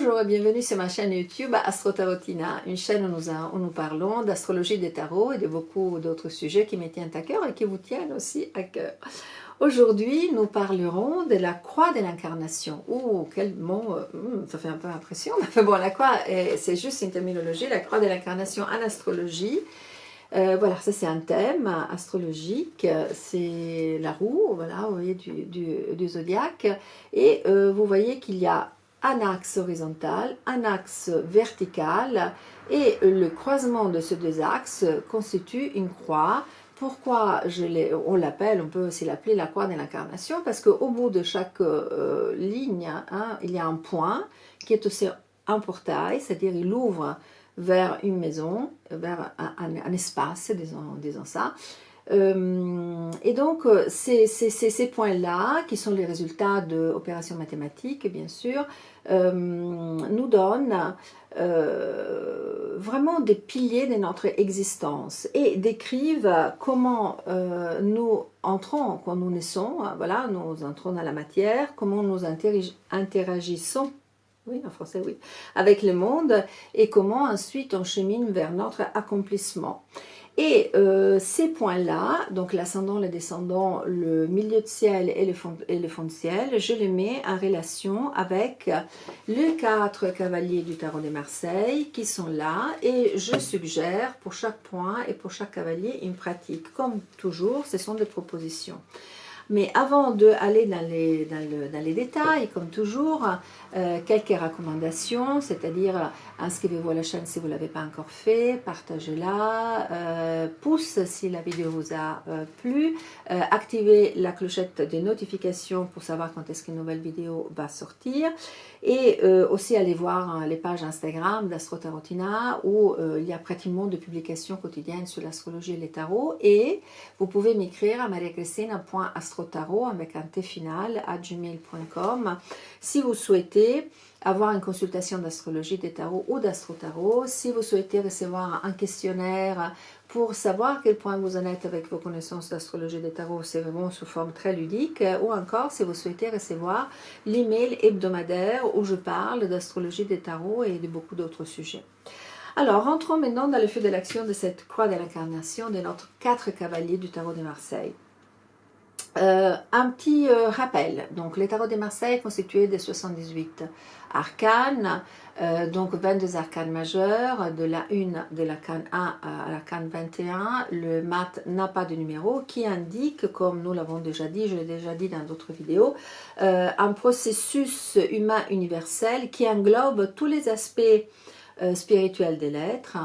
Bonjour et bienvenue sur ma chaîne YouTube Astro Tarotina, une chaîne où nous parlons d'astrologie des tarots et de beaucoup d'autres sujets qui me tiennent à cœur et qui vous tiennent aussi à cœur. Aujourd'hui, nous parlerons de la croix de l'incarnation. Oh, quel mot, ça fait un peu impression. Mais bon, la croix, c'est juste une terminologie, la croix de l'incarnation en astrologie. Voilà, ça c'est un thème astrologique, c'est la roue, voilà, vous voyez, du zodiaque. Et vous voyez qu'il y a un axe horizontal, un axe vertical, et le croisement de ces deux axes constitue une croix. Pourquoi on l'appelle, on peut aussi l'appeler la croix de l'incarnation, parce qu'au bout de chaque ligne, hein, il y a un point qui est aussi un portail, c'est-à-dire il ouvre vers une maison, vers un espace, disons ça. Et donc, ces points-là, qui sont les résultats d'opérations mathématiques, bien sûr, nous donnent vraiment des piliers de notre existence et décrivent comment nous entrons, quand nous naissons, voilà, nous entrons dans la matière, comment nous interagissons, oui, en français, oui, avec le monde, et comment ensuite on chemine vers notre accomplissement. Et ces points-là, donc l'ascendant, le descendant, le milieu de ciel et le fond de ciel, je les mets en relation avec les 4 cavaliers du tarot de Marseille qui sont là, et je suggère pour chaque point et pour chaque cavalier une pratique. Comme toujours, ce sont des propositions. Mais avant d'aller dans les détails, comme toujours, quelques recommandations, c'est-à-dire inscrivez-vous à la chaîne si vous ne l'avez pas encore fait, partagez-la, pouce si la vidéo vous a plu, activez la clochette des notifications pour savoir quand est-ce qu'une nouvelle vidéo va sortir, et aussi allez voir les pages Instagram d'Astro Tarotina où il y a pratiquement de publications quotidiennes sur l'astrologie et les tarots, et vous pouvez m'écrire à mariacristina.astrotarot avec un T final à gmail.com si vous souhaitez avoir une consultation d'astrologie des tarots ou d'astro-tarot, si vous souhaitez recevoir un questionnaire pour savoir à quel point vous en êtes avec vos connaissances d'astrologie des tarots, c'est vraiment sous forme très ludique, ou encore si vous souhaitez recevoir l'email hebdomadaire où je parle d'astrologie des tarots et de beaucoup d'autres sujets. Alors, rentrons maintenant dans le feu de l'action de cette croix de l'incarnation de notre 4 cavaliers du tarot de Marseille. Un petit rappel, donc le tarot de Marseille est constitué de 78 arcanes, donc 22 arcanes majeurs, de l'arcane 1 à l'arcane 21. Le mat n'a pas de numéro, qui indique, comme nous l'avons déjà dit, je l'ai déjà dit dans d'autres vidéos, un processus humain universel qui englobe tous les aspects spirituels de l'être.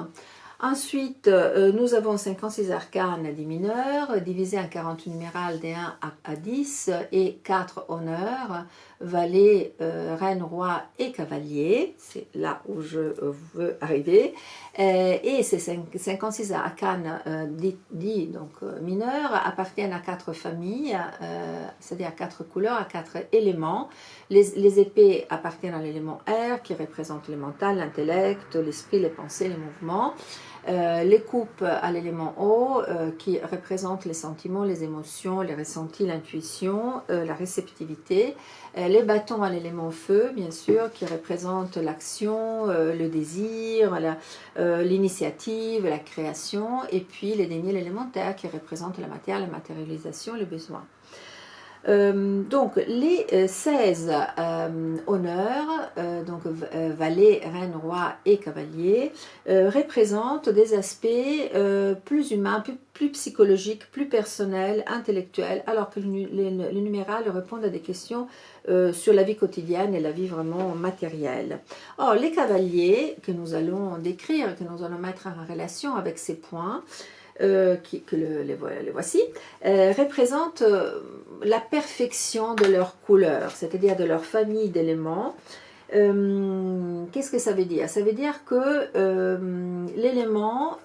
Ensuite, nous avons 56 arcanes des mineurs, divisés en 40 numérales de 1 à 10, et 4 honneurs, valet, reine, roi et cavalier. C'est là où je veux arriver. Et ces 56 arcanes dits donc mineurs appartiennent à 4 familles, c'est-à-dire à 4 couleurs, à 4 éléments. Les épées appartiennent à l'élément air, qui représente le mental, l'intellect, l'esprit, les pensées, les mouvements. Les coupes à l'élément eau, qui représentent les sentiments, les émotions, les ressentis, l'intuition, la réceptivité. Les bâtons à l'élément feu, bien sûr, qui représentent l'action, le désir, l'initiative, la création. Et puis les deniers l'élémentaire, qui représentent la matière, la matérialisation, le besoin. Donc les 16 honneurs, donc valet, reine, roi et cavalier, représentent des aspects plus humains, plus psychologiques, plus personnels, intellectuels, alors que les numérales répondent à des questions sur la vie quotidienne et la vie vraiment matérielle. Or, les cavaliers que nous allons décrire, que nous allons mettre en relation avec ces points, les voici, représentent la perfection de leur couleur, c'est-à-dire de leur famille d'éléments. Qu'est-ce que ça veut dire? Ça veut dire que l'élément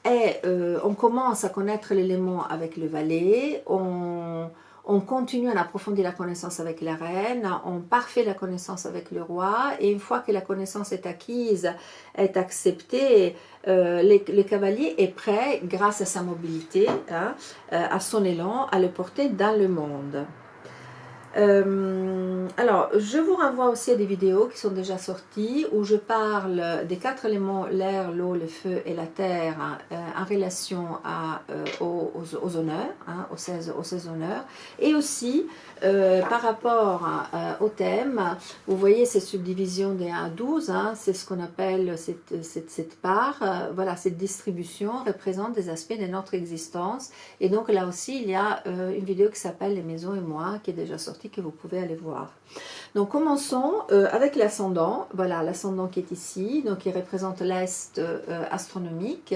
on commence à connaître l'élément avec le valet, on continue à approfondir la connaissance avec la reine, on parfait la connaissance avec le roi, et une fois que la connaissance est acquise, est acceptée, le cavalier est prêt, grâce à sa mobilité, hein, à son élan, à le porter dans le monde. Alors, je vous renvoie aussi à des vidéos qui sont déjà sorties où je parle des 4 éléments, l'air, l'eau, le feu et la terre, en relation aux honneurs, hein, aux 16 honneurs, et aussi par rapport au thème. Vous voyez ces subdivisions des 1 à 12, hein, c'est ce qu'on appelle cette part, voilà, cette distribution représente des aspects de notre existence, et donc là aussi il y a une vidéo qui s'appelle Les maisons et moi, qui est déjà sortie, que vous pouvez aller voir. Donc commençons avec l'ascendant. Voilà, l'ascendant qui est ici, donc qui représente l'est astronomique.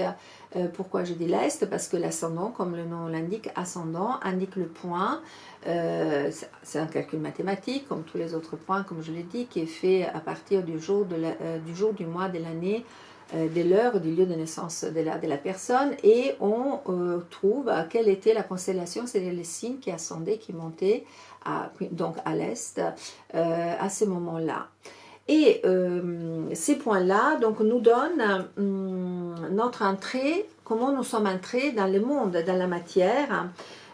Pourquoi je dis l'est? Parce que l'ascendant, comme le nom l'indique, ascendant, indique le point. C'est un calcul mathématique, comme tous les autres points, comme je l'ai dit, qui est fait à partir du jour, du mois, de l'année, de l'heure, du lieu de naissance de la personne, et on trouve quelle était la constellation, c'est-à-dire les signes qui ascendaient, qui montaient donc à l'est à ces moments-là. Et ces points-là donc nous donnent notre entrée, comment nous sommes entrés dans le monde, dans la matière.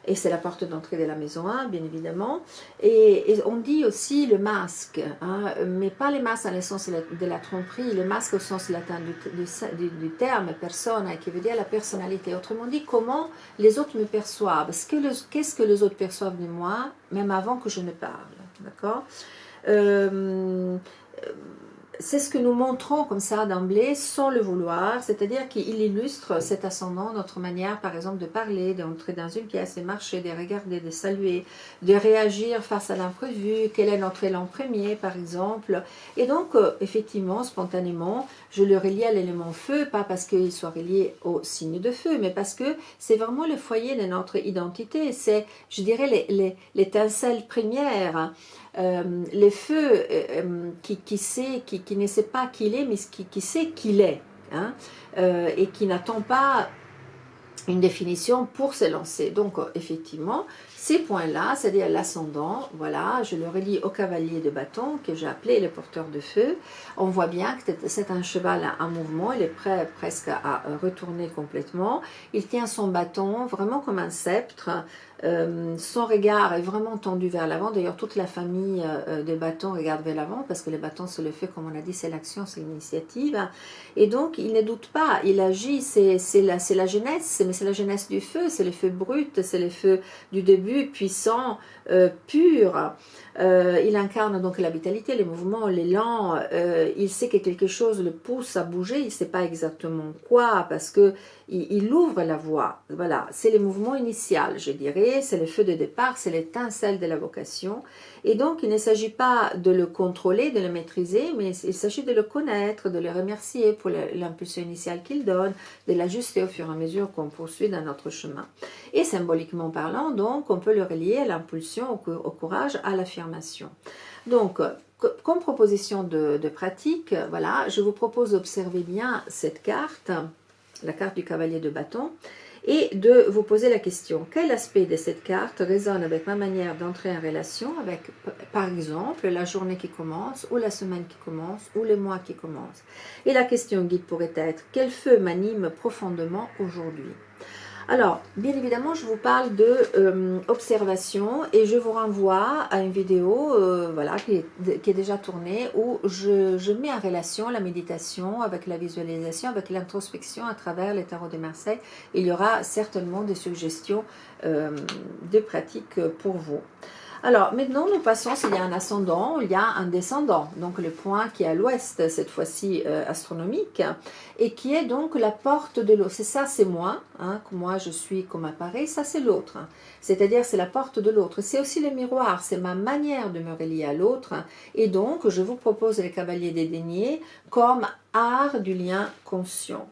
Et c'est la porte d'entrée de la maison 1, bien évidemment. Et on dit aussi le masque, hein, mais pas les masques dans le sens de la tromperie, le masque au sens latin du terme personne, qui veut dire la personnalité. Autrement dit, comment les autres me perçoivent. Qu'est-ce que les autres perçoivent de moi, même avant que je ne parle. D'accord? C'est ce que nous montrons comme ça d'emblée sans le vouloir, c'est-à-dire qu'il illustre cet ascendant, notre manière par exemple de parler, d'entrer dans une pièce, de marcher, de regarder, de saluer, de réagir face à l'imprévu, quel est notre élan premier par exemple. Et donc effectivement, spontanément, je le relie à l'élément feu, pas parce qu'il soit relié au signe de feu, mais parce que c'est vraiment le foyer de notre identité, c'est, je dirais, l'étincelle première. Les feux qui ne sait pas qui il est, mais qui sait qu'il est, hein, et qui n'attend pas une définition pour se lancer. Donc effectivement, ces points-là, c'est-à-dire l'ascendant, voilà, je le relie au cavalier de bâton que j'ai appelé le porteur de feu. On voit bien que c'est un cheval en mouvement, il est prêt presque à retourner complètement. Il tient son bâton vraiment comme un sceptre. Son regard est vraiment tendu vers l'avant. D'ailleurs, toute la famille de bâtons regarde vers l'avant parce que le bâton, c'est le fait, comme on a dit, c'est l'action, c'est l'initiative. Et donc, il ne doute pas, il agit, c'est la jeunesse, mais c'est la jeunesse du feu, c'est le feu brut, c'est le feu du début, puissant, pur. Il incarne donc la vitalité, les mouvements, l'élan. Il sait que quelque chose le pousse à bouger, il ne sait pas exactement quoi, parce que il ouvre la voie. Voilà, c'est le mouvement initial, je dirais, c'est le feu de départ, c'est l'étincelle de la vocation. Et donc, il ne s'agit pas de le contrôler, de le maîtriser, mais il s'agit de le connaître, de le remercier pour l'impulsion initiale qu'il donne, de l'ajuster au fur et à mesure qu'on poursuit dans notre chemin. Et symboliquement parlant, donc, on peut le relier à l'impulsion, au courage, à l'affirmation. Donc, comme proposition de pratique, voilà, je vous propose d'observer bien cette carte, la carte du cavalier de bâton, et de vous poser la question, quel aspect de cette carte résonne avec ma manière d'entrer en relation avec, par exemple, la journée qui commence, ou la semaine qui commence, ou le mois qui commence. Et la question guide pourrait être, quel feu m'anime profondément aujourd'hui? Alors, bien évidemment, je vous parle de observation et je vous renvoie à une vidéo voilà, qui est déjà tournée où je mets en relation la méditation avec la visualisation, avec l'introspection à travers les tarots de Marseille. Il y aura certainement des suggestions de pratiques pour vous. Alors, maintenant, nous passons, s'il y a un ascendant, il y a un descendant, donc le point qui est à l'ouest, cette fois-ci astronomique, et qui est donc la porte de l'autre. C'est ça, c'est moi, hein, moi je suis comme appareil, ça c'est l'autre, hein. C'est-à-dire c'est la porte de l'autre. C'est aussi le miroir, c'est ma manière de me relier à l'autre, et donc je vous propose les cavaliers des deniers comme art du lien conscient.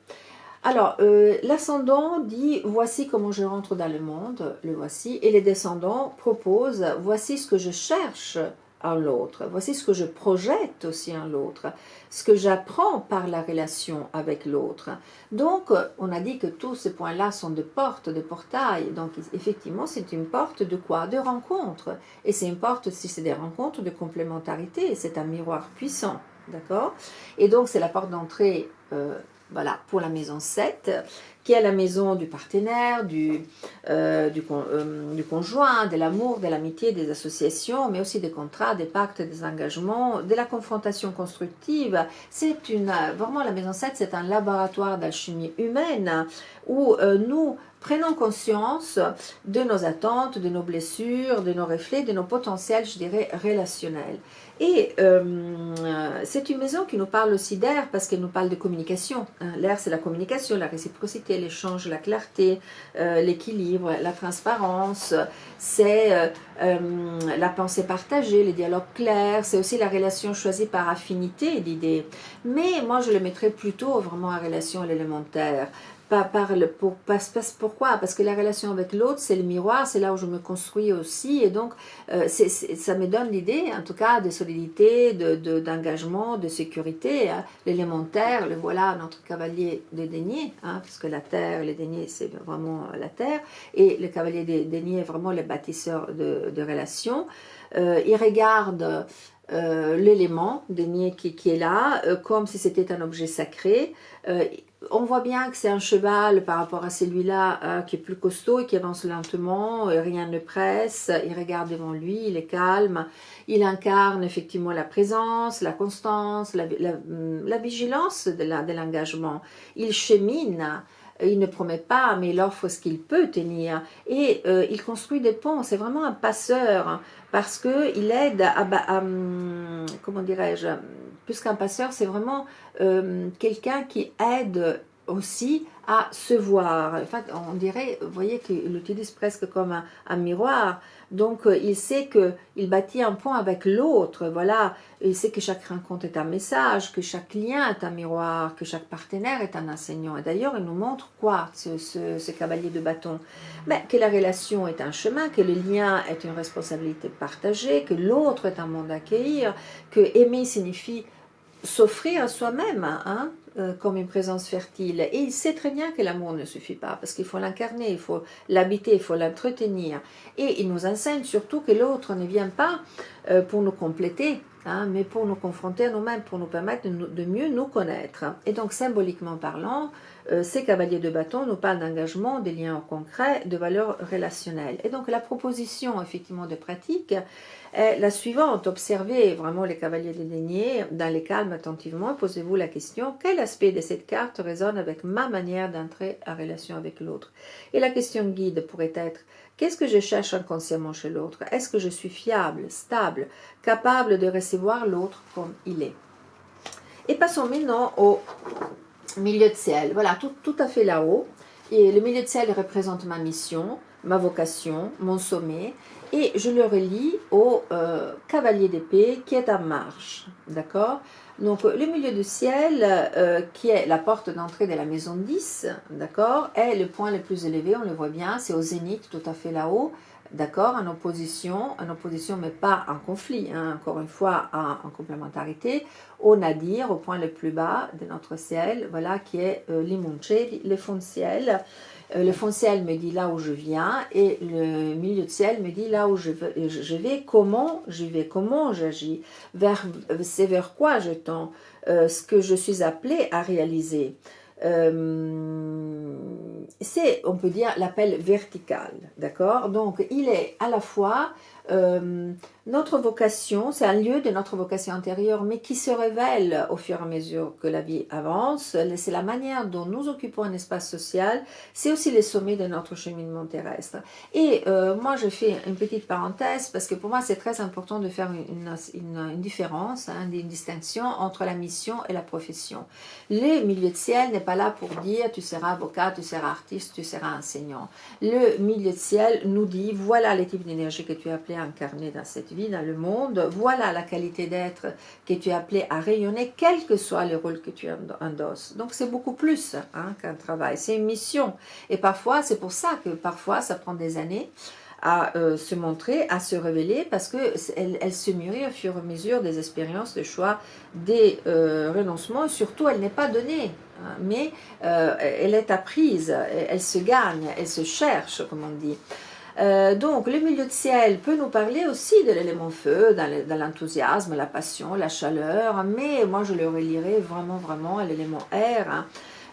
Alors, l'ascendant dit « voici comment je rentre dans le monde », le voici, et les descendants proposent « voici ce que je cherche en l'autre, voici ce que je projette aussi en l'autre, ce que j'apprends par la relation avec l'autre ». Donc, on a dit que tous ces points-là sont des portes, des portails, donc effectivement c'est une porte de quoi? De rencontre, et c'est une porte, si c'est des rencontres, de complémentarité, c'est un miroir puissant, d'accord? Et donc c'est la porte d'entrée voilà, pour la maison 7, qui est la maison du partenaire, du conjoint, de l'amour, de l'amitié, des associations, mais aussi des contrats, des pactes, des engagements, de la confrontation constructive. C'est vraiment la maison 7, c'est un laboratoire d'alchimie humaine où nous prenons conscience de nos attentes, de nos blessures, de nos reflets, de nos potentiels, je dirais, relationnels. Et c'est une maison qui nous parle aussi d'air parce qu'elle nous parle de communication. L'air, c'est la communication, la réciprocité, l'échange, la clarté, l'équilibre, la transparence, c'est la pensée partagée, les dialogues clairs, c'est aussi la relation choisie par affinité d'idées. Mais moi, je le mettrais plutôt vraiment en relation à l'élémentaire. Pourquoi? Parce que la relation avec l'autre, c'est le miroir, c'est là où je me construis aussi, et donc ça me donne l'idée, en tout cas, de solidité, d'engagement, de sécurité. Hein. L'élémentaire, le voilà notre cavalier des deniers, hein, parce que la terre, les deniers, c'est vraiment la terre, et le cavalier des deniers est vraiment le bâtisseur de relations. Il regarde l'élément denier qui est là, comme si c'était un objet sacré. On voit bien que c'est un cheval par rapport à celui-là qui est plus costaud et qui avance lentement, rien ne presse, il regarde devant lui, il est calme, il incarne effectivement la présence, la constance, la vigilance de l'engagement. Il chemine, il ne promet pas, mais il offre ce qu'il peut tenir. Et il construit des ponts, c'est vraiment un passeur, parce qu'il aide comment dirais-je, plus qu'un passeur, c'est vraiment quelqu'un qui aide aussi à se voir. En fait, on dirait, vous voyez qu'il l'utilise presque comme un miroir. Donc, il sait qu'il bâtit un pont avec l'autre. Voilà, il sait que chaque rencontre est un message, que chaque lien est un miroir, que chaque partenaire est un enseignant. Et d'ailleurs, il nous montre quoi, ce cavalier de bâton? Mais que la relation est un chemin, que le lien est une responsabilité partagée, que l'autre est un monde à accueillir, que aimer signifie s'offrir à soi-même, hein, comme une présence fertile. Et il sait très bien que l'amour ne suffit pas, parce qu'il faut l'incarner, il faut l'habiter, il faut l'entretenir. Et il nous enseigne surtout que l'autre ne vient pas pour nous compléter, hein, mais pour nous confronter à nous-mêmes, pour nous permettre de mieux nous connaître. Et donc, symboliquement parlant, ces cavaliers de bâton nous parlent d'engagement, des liens concrets, de valeurs relationnelles. Et donc, la proposition, effectivement, de pratique est la suivante. Observez vraiment les cavaliers des deniers dans les calmes attentivement. Posez-vous la question, quel aspect de cette carte résonne avec ma manière d'entrer en relation avec l'autre? Et la question guide pourrait être, qu'est-ce que je cherche inconsciemment chez l'autre? Est-ce que je suis fiable, stable, capable de recevoir l'autre comme il est? Et passons maintenant au milieu de ciel. Voilà, tout à fait là-haut. Et le milieu de ciel représente ma mission, ma vocation, mon sommet. Et je le relie au cavalier d'épée qui est en marche. D'accord? Donc, le milieu du ciel, qui est la porte d'entrée de la maison 10, d'accord, est le point le plus élevé, on le voit bien, c'est au zénith, tout à fait là-haut, d'accord, en opposition mais pas en conflit, hein, encore une fois, en complémentarité, au nadir, au point le plus bas de notre ciel, voilà, qui est l'imunche, le fond de ciel. Le fond de ciel me dit là où je viens et le milieu de ciel me dit là où je vais, comment j'y vais, comment j'agis, c'est vers quoi je tends, ce que je suis appelée à réaliser. C'est, on peut dire, l'appel vertical, d'accord? Donc, il est à la fois notre vocation, c'est un lieu de notre vocation intérieure, mais qui se révèle au fur et à mesure que la vie avance. C'est la manière dont nous occupons un espace social, c'est aussi les sommets de notre cheminement terrestre. Et moi, je fais une petite parenthèse, parce que pour moi, c'est très important de faire une différence, hein, une distinction entre la mission et la profession. Le milieu de ciel n'est pas là pour dire tu seras avocat, tu seras artiste, tu seras enseignant. Le milieu de ciel nous dit voilà les types d'énergie que tu es appelé à incarner dans cette vie, dans le monde, voilà la qualité d'être que tu es appelé à rayonner, quel que soit le rôle que tu endosses. Donc c'est beaucoup plus hein, qu'un travail, c'est une mission. Et parfois, c'est pour ça que parfois ça prend des années à se montrer, à se révéler, parce qu'elle se mûrit au fur et à mesure des expériences, des choix, des renoncements, et surtout elle n'est pas donnée, hein, mais elle est apprise, elle se gagne, elle se cherche, comme on dit. Donc le milieu de ciel peut nous parler aussi de l'élément feu, dans l'enthousiasme, la passion, la chaleur, mais moi je le relierai vraiment à l'élément air, hein.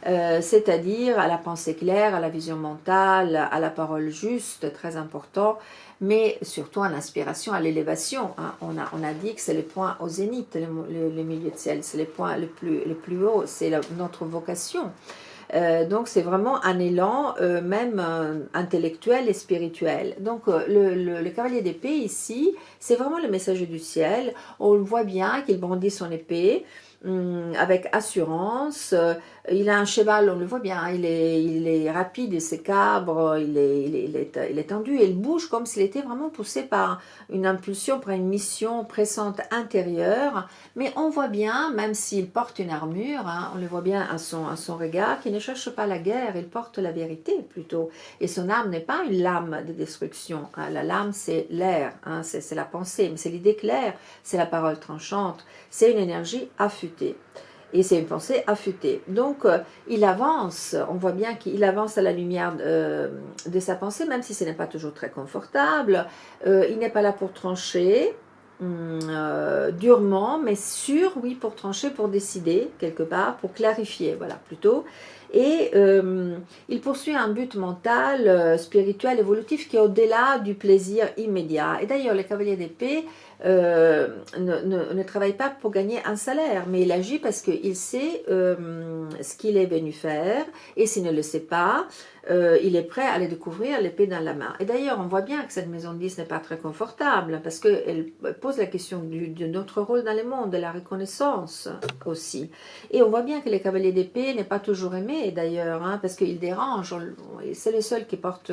c'est-à-dire à la pensée claire, à la vision mentale, à la parole juste, très important, mais surtout à l'inspiration, à l'élévation. Hein. On a dit que c'est les points au zénith, le milieu de ciel, c'est les points les plus hauts, c'est notre vocation. Donc c'est vraiment un élan même intellectuel et spirituel. Donc le cavalier d'épée ici, c'est vraiment le messager du ciel. On le voit bien qu'il brandit son épée avec assurance. Il a un cheval, on le voit bien, il est rapide, il s'écabre, il est tendu, et il bouge comme s'il était vraiment poussé par une impulsion, par une mission pressante intérieure. Mais on voit bien, même s'il porte une armure, hein, on le voit bien à son regard, qu'il ne cherche pas la guerre, il porte la vérité plutôt. Et son arme n'est pas une lame de destruction. Hein. La lame, c'est l'air, hein, c'est la pensée, mais c'est l'idée claire, c'est la parole tranchante, c'est une énergie affûtée. Et c'est une pensée affûtée. Donc, il avance, on voit bien qu'il avance à la lumière de sa pensée, même si ce n'est pas toujours très confortable. Il n'est pas là pour trancher durement, mais sûr, oui, pour trancher, pour décider, quelque part, pour clarifier, voilà, plutôt. Et il poursuit un but mental, spirituel, évolutif, qui est au-delà du plaisir immédiat. Et d'ailleurs, les cavaliers d'épée ne travaille pas pour gagner un salaire, mais il agit parce qu'il sait ce qu'il est venu faire, et s'il ne le sait pas, il est prêt à aller découvrir l'épée dans la main. Et d'ailleurs, on voit bien que cette maison 10 n'est pas très confortable, parce qu'elle pose la question de notre rôle dans le monde, de la reconnaissance aussi. Et on voit bien que les cavaliers d'épée n'est pas toujours aimé, d'ailleurs, hein, parce qu'il dérange, c'est le seul qui porte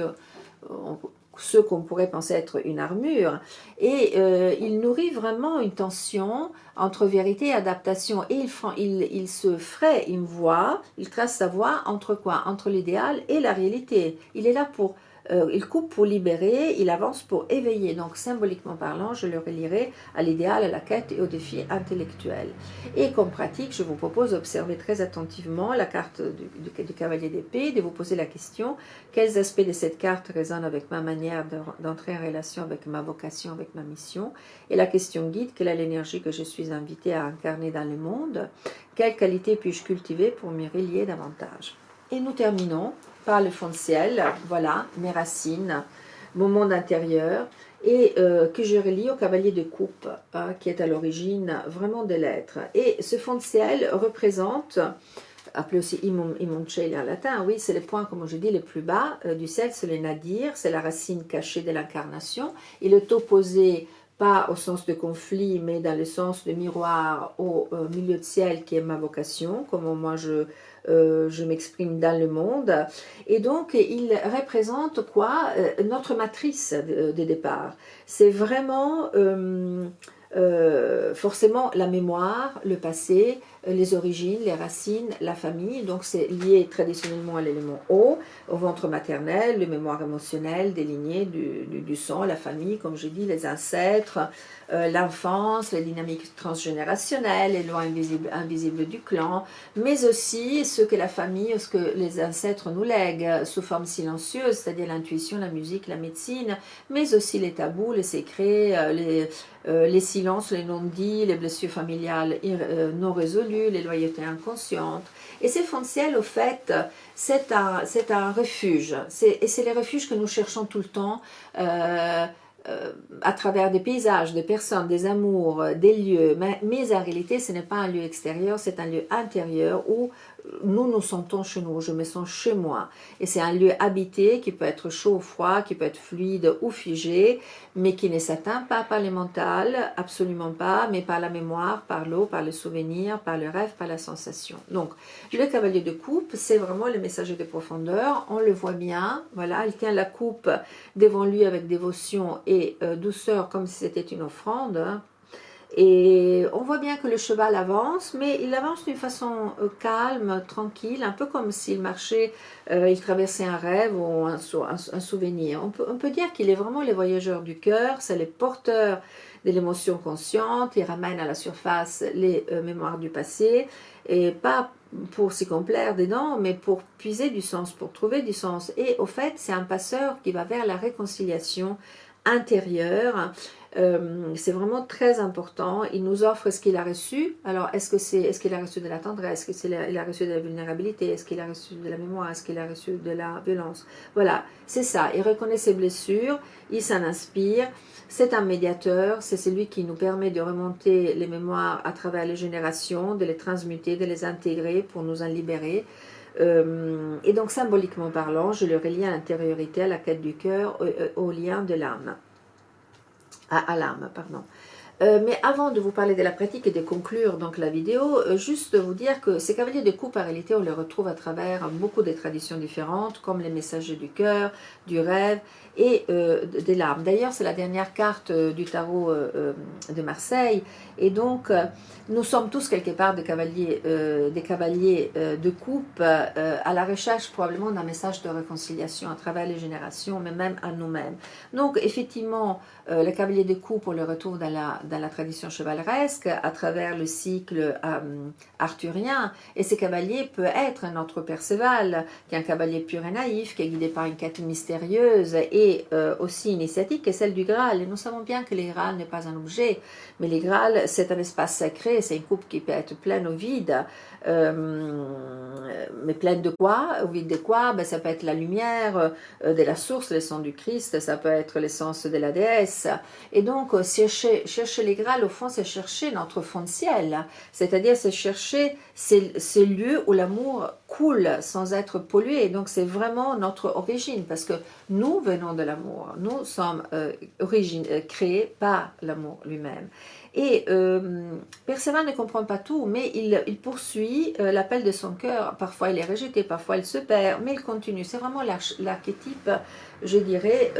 ce qu'on pourrait penser être une armure, et il nourrit vraiment une tension entre vérité et adaptation, et il se fraye une voie, il trace sa voie entre quoi? Entre l'idéal et la réalité. Il est là pour il coupe pour libérer, il avance pour éveiller. Donc symboliquement parlant, je le relierai à l'idéal, à la quête et au défi intellectuel. Et comme pratique, je vous propose d'observer très attentivement la carte du cavalier d'épée, de vous poser la question: quels aspects de cette carte résonnent avec ma manière d'entrer en relation avec ma vocation, avec ma mission? Et la question guide: quelle est l'énergie que je suis invitée à incarner dans le monde? Quelles qualités puis-je cultiver pour m'y relier davantage? Et nous terminons par le fond de ciel, voilà, mes racines, mon monde intérieur, et que je relie au cavalier de coupe, hein, qui est à l'origine vraiment de l'être. Et ce fond de ciel représente, appelé aussi imum cieli en latin, oui, c'est les points, comme je dis, les plus bas du ciel, c'est les nadirs, c'est la racine cachée de l'incarnation. Il est opposé pas au sens de conflit, mais dans le sens de miroir au milieu de ciel qui est ma vocation, comment moi je m'exprime dans le monde. Et donc, il représente quoi? Notre matrice de départ. C'est vraiment forcément la mémoire, le passé, les origines, les racines, la famille. Donc c'est lié traditionnellement à l'élément eau, au ventre maternel, le mémoire émotionnelle des lignées, du sang, la famille, comme j'ai dit, les ancêtres, l'enfance, les dynamiques transgénérationnelles, les lois invisibles du clan, mais aussi ce que la famille, ce que les ancêtres nous lèguent sous forme silencieuse, c'est-à-dire l'intuition, la musique, la médecine, mais aussi les tabous, les secrets, les silences, les non-dits, les blessures familiales non résolues, les loyautés inconscientes. Et ces fonds de ciel, au fait, c'est un refuge. Et c'est les refuges que nous cherchons tout le temps à travers des paysages, des personnes, des amours, des lieux. Mais en réalité, ce n'est pas un lieu extérieur, c'est un lieu intérieur où nous sentons chez nous, je me sens chez moi. Et c'est un lieu habité qui peut être chaud ou froid, qui peut être fluide ou figé, mais qui ne s'atteint pas par le mental, absolument pas, mais par la mémoire, par l'eau, par le souvenir, par le rêve, par la sensation. Donc, le cavalier de coupe, c'est vraiment le messager de profondeur, on le voit bien, voilà, il tient la coupe devant lui avec dévotion et douceur, comme si c'était une offrande, hein. Et on voit bien que le cheval avance, mais il avance d'une façon calme, tranquille, un peu comme s'il marchait, il traversait un rêve ou un souvenir. On peut dire qu'il est vraiment le voyageur du cœur, c'est le porteur de l'émotion consciente, il ramène à la surface les mémoires du passé, et pas pour s'y complaire dedans, mais pour puiser du sens, pour trouver du sens. Et au fait, c'est un passeur qui va vers la réconciliation intérieure, C'est vraiment très important. Il nous offre ce qu'il a reçu. Alors, est-ce qu'il a reçu de la tendresse? Est-ce qu'il a reçu de la vulnérabilité? Est-ce qu'il a reçu de la mémoire? Est-ce qu'il a reçu de la violence? Voilà, c'est ça. Il reconnaît ses blessures, il s'en inspire. C'est un médiateur, c'est celui qui nous permet de remonter les mémoires à travers les générations, de les transmuter, de les intégrer pour nous en libérer. Et donc, symboliquement parlant, je le relie à l'intériorité, à la quête du cœur, au lien de l'âme. À l'âme, pardon. Mais avant de vous parler de la pratique et de conclure donc la vidéo, juste vous dire que ces cavaliers de coupe, en réalité, on les retrouve à travers beaucoup de traditions différentes, comme les messagers du cœur, du rêve et des larmes. D'ailleurs, c'est la dernière carte du tarot de Marseille, et donc nous sommes tous quelque part des cavaliers de coupe à la recherche probablement d'un message de réconciliation à travers les générations, mais même à nous-mêmes. Donc effectivement, les cavaliers de coupe, on le retrouve dans la tradition chevaleresque, à travers le cycle arthurien, et ces cavaliers peut être notre Perceval, qui est un cavalier pur et naïf, qui est guidé par une quête mystérieuse et aussi initiatique, est celle du Graal. Et nous savons bien que le Graal n'est pas un objet, mais le Graal, c'est un espace sacré, c'est une coupe qui peut être pleine ou vide. Mais pleine de quoi? Au vide de quoi? Ben, ça peut être la lumière de la source, le sang du Christ, ça peut être l'essence de la déesse. Et donc, chercher les Graals, au fond, c'est chercher notre fond de ciel, c'est-à-dire c'est chercher ces lieux où l'amour coule sans être pollué. Et donc, c'est vraiment notre origine, parce que nous venons de l'amour, nous sommes créés par l'amour lui-même. Et Persévère ne comprend pas tout, mais il poursuit l'appel de son cœur. Parfois il est rejeté, parfois il se perd, mais il continue. C'est vraiment l'archétype, je dirais,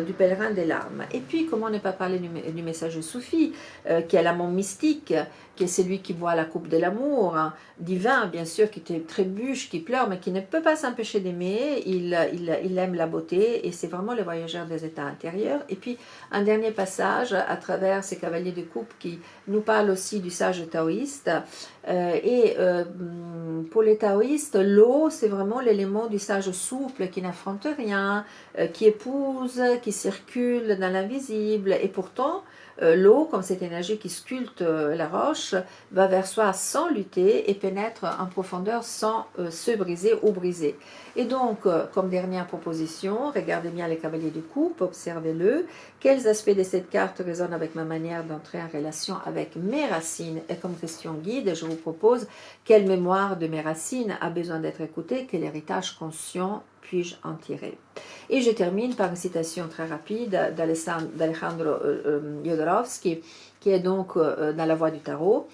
du pèlerin des larmes. Et puis, comment ne pas parler du messager soufi, qui est l'amant mystique, qui est celui qui boit la coupe de l'amour, hein, divin, bien sûr, qui trébuche, qui pleure, mais qui ne peut pas s'empêcher d'aimer. Il aime la beauté, et c'est vraiment le voyageur des états intérieurs. Et puis, un dernier passage à travers ces cavaliers de coupe qui nous parle aussi du sage taoïste. Pour les taoïstes, l'eau, c'est vraiment l'élément du sage souple qui n'affronte rien, qui épouse, qui circule dans l'invisible. Et pourtant, l'eau, comme cette énergie qui sculpte la roche, va vers soi sans lutter et pénètre en profondeur sans se briser ou briser. Et donc, comme dernière proposition, regardez bien les cavaliers de coupe, observez-le. Quels aspects de cette carte résonnent avec ma manière d'entrer en relation avec mes racines? Et comme question guide, je vous propose quelle mémoire de mes racines a besoin d'être écoutée, quel héritage conscient puis-je en tirer? Et je termine par une citation très rapide d'Alejandro Jodorowsky, qui est donc dans la voie du tarot,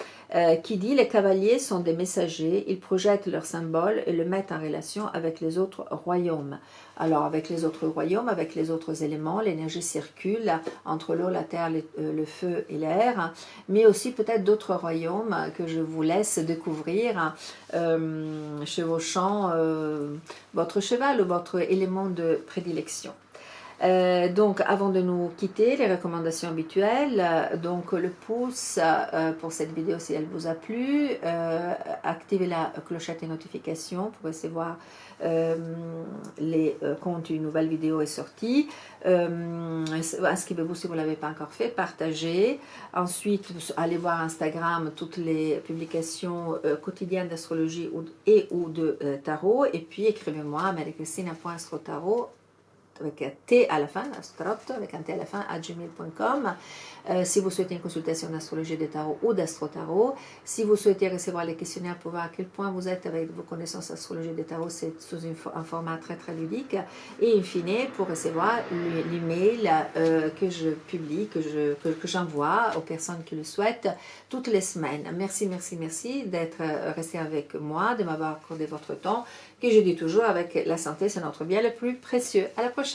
qui dit « Les cavaliers sont des messagers, ils projettent leurs symboles et le mettent en relation avec les autres royaumes. » Alors avec les autres royaumes, avec les autres éléments, l'énergie circule entre l'eau, la terre, le feu et l'air, mais aussi peut-être d'autres royaumes que je vous laisse découvrir, chevauchant votre cheval ou votre élément de prédilection. Donc avant de nous quitter, les recommandations habituelles, donc le pouce pour cette vidéo si elle vous a plu, activez la clochette et notification pour recevoir quand une nouvelle vidéo est sortie, inscrivez-vous si vous ne l'avez pas encore fait, partagez, ensuite allez voir Instagram, toutes les publications quotidiennes d'astrologie ou de tarot, et puis écrivez-moi à mariacristina.astrotarot avec un T à la fin, astrot, avec un T à la fin, @gmail.com. Si vous souhaitez une consultation d'astrologie de tarot ou d'astro-tarot, si vous souhaitez recevoir les questionnaires pour voir à quel point vous êtes avec vos connaissances d'astrologie de tarot, c'est sous un format très très ludique. Et in fine, pour recevoir l'email que je publie, que j'envoie aux personnes qui le souhaitent toutes les semaines. Merci, merci, merci d'être resté avec moi, de m'avoir accordé votre temps, que je dis toujours, avec la santé, c'est notre bien le plus précieux. À la prochaine!